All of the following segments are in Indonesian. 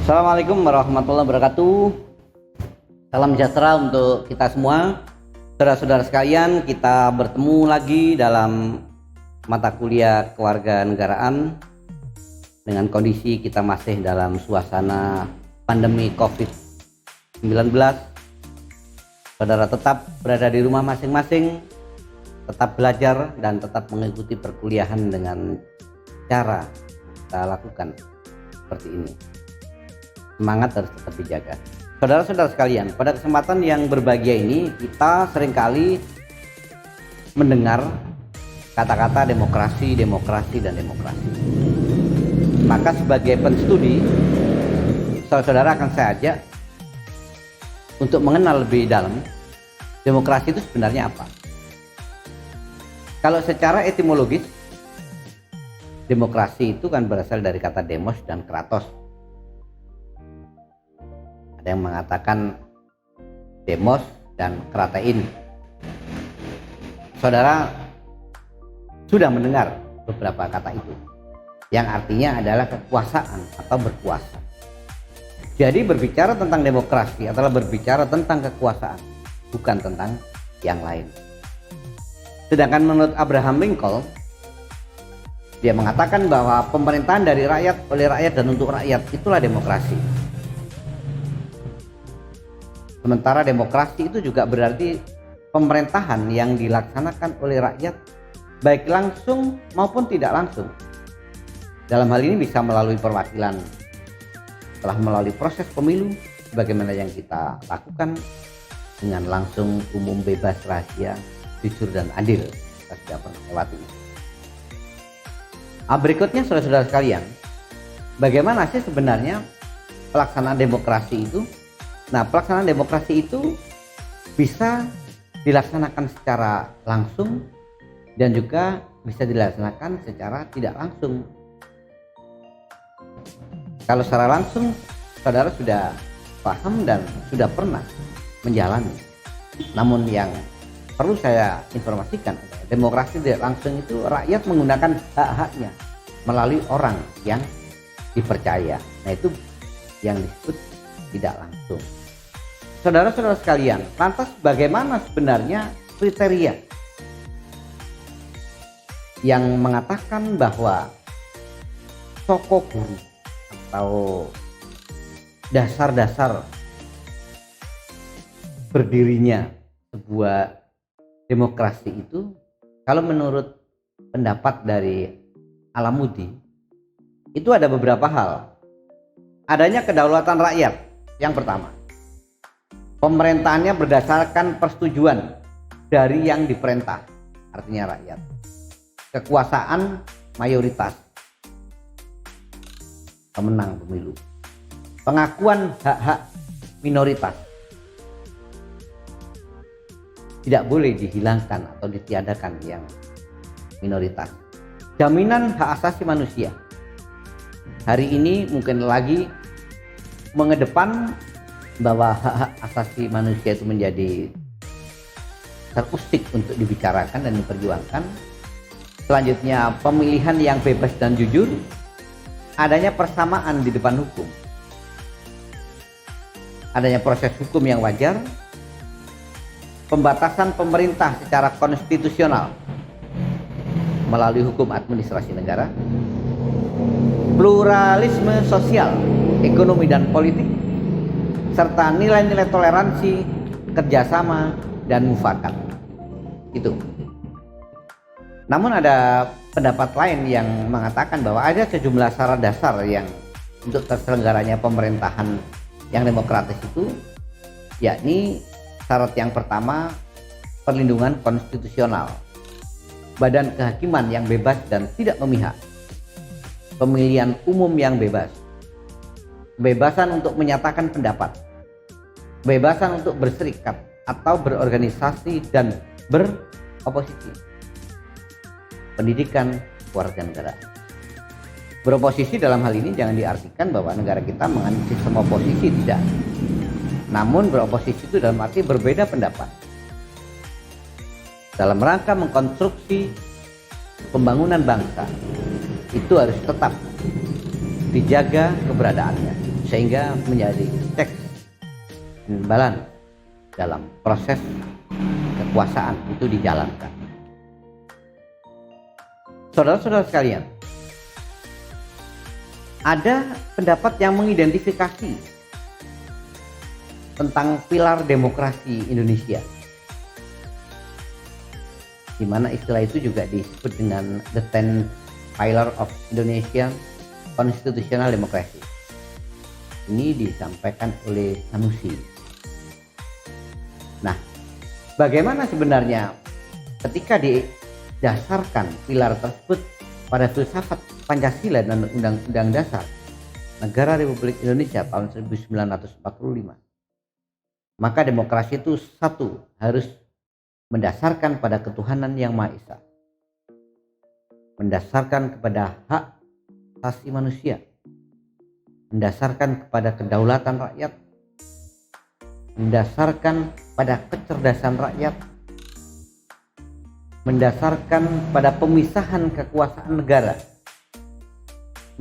Assalamualaikum warahmatullahi wabarakatuh. Salam sejahtera untuk kita semua. Saudara-saudara sekalian, kita bertemu lagi dalam mata kuliah kewarganegaraan dengan kondisi kita masih dalam suasana pandemi COVID-19. Saudara tetap berada di rumah masing-masing, tetap belajar dan tetap mengikuti perkuliahan dengan cara kita lakukan seperti ini. Semangat harus tetap dijaga. Saudara-saudara sekalian, pada kesempatan yang berbahagia ini kita seringkali mendengar kata-kata demokrasi, dan demokrasi. Maka sebagai penstudi, saudara-saudara akan saya ajak untuk mengenal lebih dalam demokrasi itu sebenarnya apa. Kalau secara etimologis, demokrasi itu kan berasal dari kata demos dan kratos. Ada yang mengatakan demos dan kratein. Saudara sudah mendengar beberapa kata itu, yang artinya adalah kekuasaan atau berkuasa. Jadi berbicara tentang demokrasi adalah berbicara tentang kekuasaan, bukan tentang yang lain. Sedangkan menurut Abraham Lincoln, dia mengatakan bahwa pemerintahan dari rakyat, oleh rakyat, dan untuk rakyat, itulah demokrasi. Sementara demokrasi itu juga berarti pemerintahan yang dilaksanakan oleh rakyat, baik langsung maupun tidak langsung. Dalam hal ini bisa melalui perwakilan, telah melalui proses pemilu, sebagaimana yang kita lakukan dengan langsung, umum, bebas, rahasia, jujur, dan adil. Kita sudah pernah lewati. Berikutnya saudara-saudara sekalian, bagaimana sih sebenarnya pelaksanaan demokrasi itu? Nah, pelaksanaan demokrasi itu bisa dilaksanakan secara langsung dan juga bisa dilaksanakan secara tidak langsung. Kalau secara langsung, saudara sudah paham dan sudah pernah menjalani. Namun yang perlu saya informasikan, demokrasi tidak langsung itu rakyat menggunakan hak-haknya melalui orang yang dipercaya. Nah, itu yang disebut tidak langsung. Saudara-saudara sekalian, lantas bagaimana sebenarnya kriteria yang mengatakan bahwa pokok guru atau dasar-dasar berdirinya sebuah demokrasi itu? Kalau menurut pendapat dari Alamudi, itu ada beberapa hal. Adanya kedaulatan rakyat yang pertama. Pemerintahannya berdasarkan persetujuan dari yang diperintah, artinya rakyat. Kekuasaan mayoritas, pemenang pemilu. Pengakuan hak-hak minoritas, tidak boleh dihilangkan atau ditiadakan yang minoritas. Jaminan hak asasi manusia. Hari ini mungkin lagi mengedepan bahwa hak-hak asasi manusia itu menjadi terusik untuk dibicarakan dan diperjuangkan. Selanjutnya, pemilihan yang bebas dan jujur, adanya persamaan di depan hukum, adanya proses hukum yang wajar, pembatasan pemerintah secara konstitusional melalui hukum administrasi negara, pluralisme sosial, ekonomi, dan politik, serta nilai-nilai toleransi, kerjasama, dan mufakat. Itu. Namun ada pendapat lain yang mengatakan bahwa ada sejumlah syarat dasar yang untuk terselenggaranya pemerintahan yang demokratis itu, yakni syarat yang pertama, perlindungan konstitusional, badan kehakiman yang bebas dan tidak memihak, pemilihan umum yang bebas, kebebasan untuk menyatakan pendapat, kebebasan untuk berserikat atau berorganisasi dan beroposisi, pendidikan kewarganegaraan. Beroposisi dalam hal ini jangan diartikan bahwa negara kita menganut sistem oposisi, tidak. Namun beroposisi itu dalam arti berbeda pendapat dalam rangka mengkonstruksi pembangunan bangsa, itu harus tetap dijaga keberadaannya. sehingga menjadi checks and balance dalam proses kekuasaan itu dijalankan. Saudara-saudara sekalian, ada pendapat yang mengidentifikasi tentang pilar demokrasi Indonesia, di mana istilah itu juga disebut dengan the 10 pillar of Indonesian constitutional democracy. Ini disampaikan oleh Sanusi. Nah, bagaimana sebenarnya ketika didasarkan pilar tersebut pada filsafat Pancasila dan Undang-Undang Dasar Negara Republik Indonesia tahun 1945? Maka demokrasi itu satu, harus mendasarkan pada ketuhanan yang Maha Esa, mendasarkan kepada hak asasi manusia, mendasarkan kepada kedaulatan rakyat, mendasarkan pada kecerdasan rakyat, mendasarkan pada pemisahan kekuasaan negara,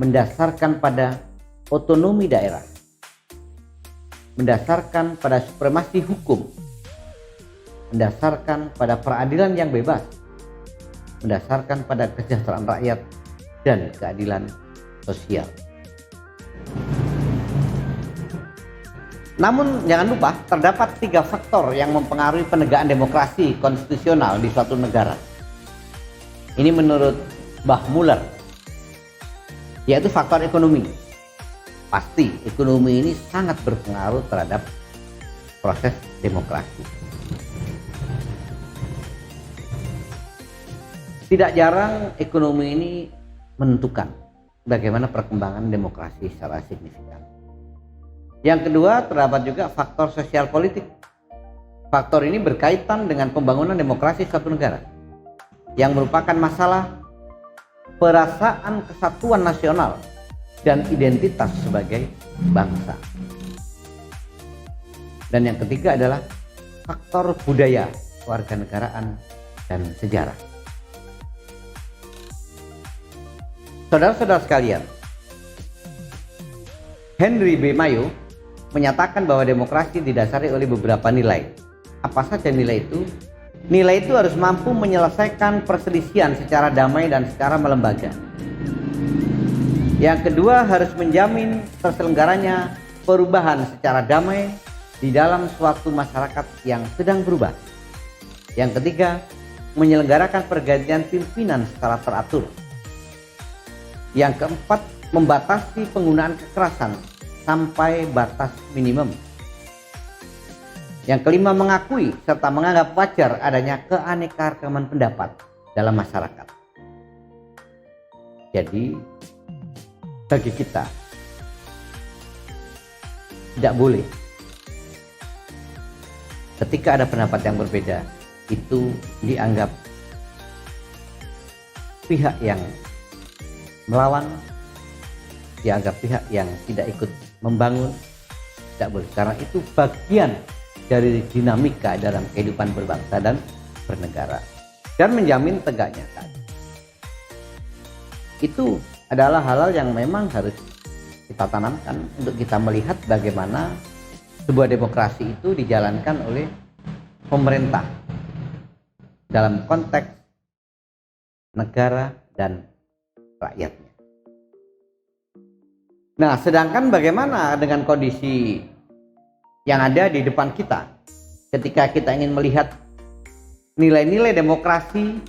mendasarkan pada otonomi daerah, mendasarkan pada supremasi hukum, mendasarkan pada peradilan yang bebas, mendasarkan pada kesejahteraan rakyat dan keadilan sosial. Namun jangan lupa terdapat 3 faktor yang mempengaruhi penegakan demokrasi konstitusional di suatu negara. Ini menurut Bahlmuller, yaitu faktor ekonomi. Pasti ekonomi ini sangat berpengaruh terhadap proses demokrasi. Tidak jarang ekonomi ini menentukan bagaimana perkembangan demokrasi secara signifikan. Yang kedua, terdapat juga faktor sosial politik. Faktor ini berkaitan dengan pembangunan demokrasi suatu negara, yang merupakan masalah perasaan kesatuan nasional dan identitas sebagai bangsa. Dan yang ketiga adalah faktor budaya, kewarganegaraan, dan sejarah. Saudara-saudara sekalian, Henry B. Mayo menyatakan bahwa demokrasi didasari oleh beberapa nilai. Apa saja nilai itu? Nilai itu harus mampu menyelesaikan perselisihan secara damai dan secara melembaga. Yang kedua, harus menjamin terselenggaranya perubahan secara damai di dalam suatu masyarakat yang sedang berubah. Yang ketiga, menyelenggarakan pergantian pimpinan secara teratur. Yang keempat, membatasi penggunaan kekerasan sampai batas minimum. Yang kelima, mengakui serta menganggap wajar adanya keanekaragaman pendapat dalam masyarakat. Jadi bagi kita tidak boleh ketika ada pendapat yang berbeda itu dianggap pihak yang melawan, dianggap pihak yang tidak ikut membangun. Tidak boleh, karena itu bagian dari dinamika dalam kehidupan berbangsa dan bernegara dan menjamin tegaknya keadilan. Itu adalah hal-hal yang memang harus kita tanamkan untuk kita melihat bagaimana sebuah demokrasi itu dijalankan oleh pemerintah dalam konteks negara dan rakyatnya. Nah, sedangkan bagaimana dengan kondisi yang ada di depan kita ketika kita ingin melihat nilai-nilai demokrasi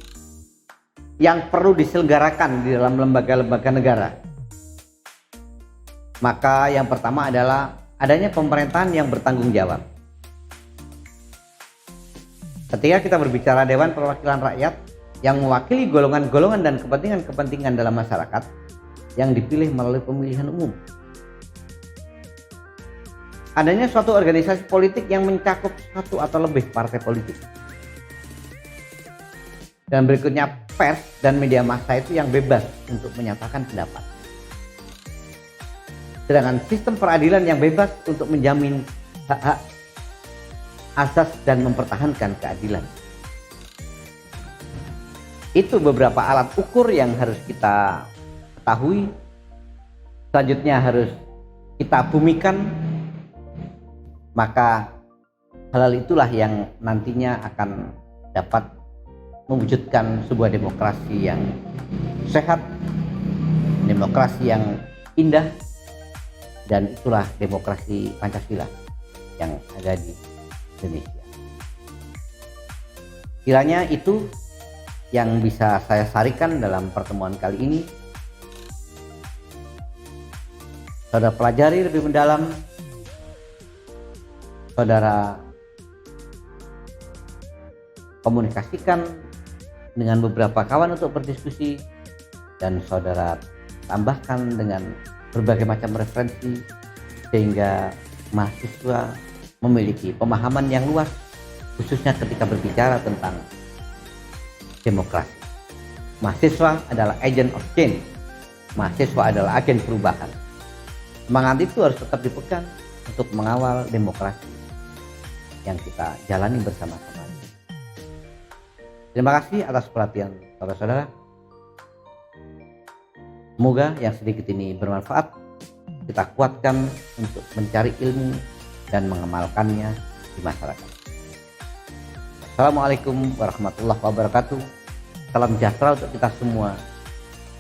yang perlu diselenggarakan di dalam lembaga-lembaga negara? Maka yang pertama adalah adanya pemerintahan yang bertanggung jawab. Ketika kita berbicara Dewan Perwakilan Rakyat yang mewakili golongan-golongan dan kepentingan-kepentingan dalam masyarakat yang dipilih melalui pemilihan umum. Adanya suatu organisasi politik yang mencakup satu atau lebih partai politik. Dan berikutnya, pers dan media massa itu yang bebas untuk menyatakan pendapat. Sedangkan sistem peradilan yang bebas untuk menjamin hak-hak asas dan mempertahankan keadilan. Itu beberapa alat ukur yang harus kita ketahui. Selanjutnya harus kita bumikan, maka hal itulah yang nantinya akan dapat mewujudkan sebuah demokrasi yang sehat, demokrasi yang indah, dan itulah demokrasi Pancasila yang ada di Indonesia. Kiranya itu yang bisa saya sarikan dalam pertemuan kali ini. Saudara pelajari lebih mendalam, saudara komunikasikan dengan beberapa kawan untuk berdiskusi, dan saudara tambahkan dengan berbagai macam referensi sehingga mahasiswa memiliki pemahaman yang luas, khususnya ketika berbicara tentang demokrasi. Mahasiswa adalah agent of change, mahasiswa adalah agen perubahan. Semangat itu harus tetap dipegang untuk mengawal demokrasi yang kita jalani bersama-sama. Terima kasih atas perhatian saudara-saudara. Semoga yang sedikit ini bermanfaat. Kita kuatkan untuk mencari ilmu dan mengamalkannya di masyarakat. Assalamualaikum warahmatullahi wabarakatuh. Salam sejahtera untuk kita semua.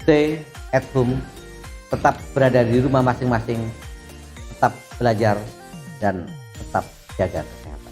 Stay at home, tetap berada di rumah masing-masing, tetap belajar dan tetap jaga kesehatan.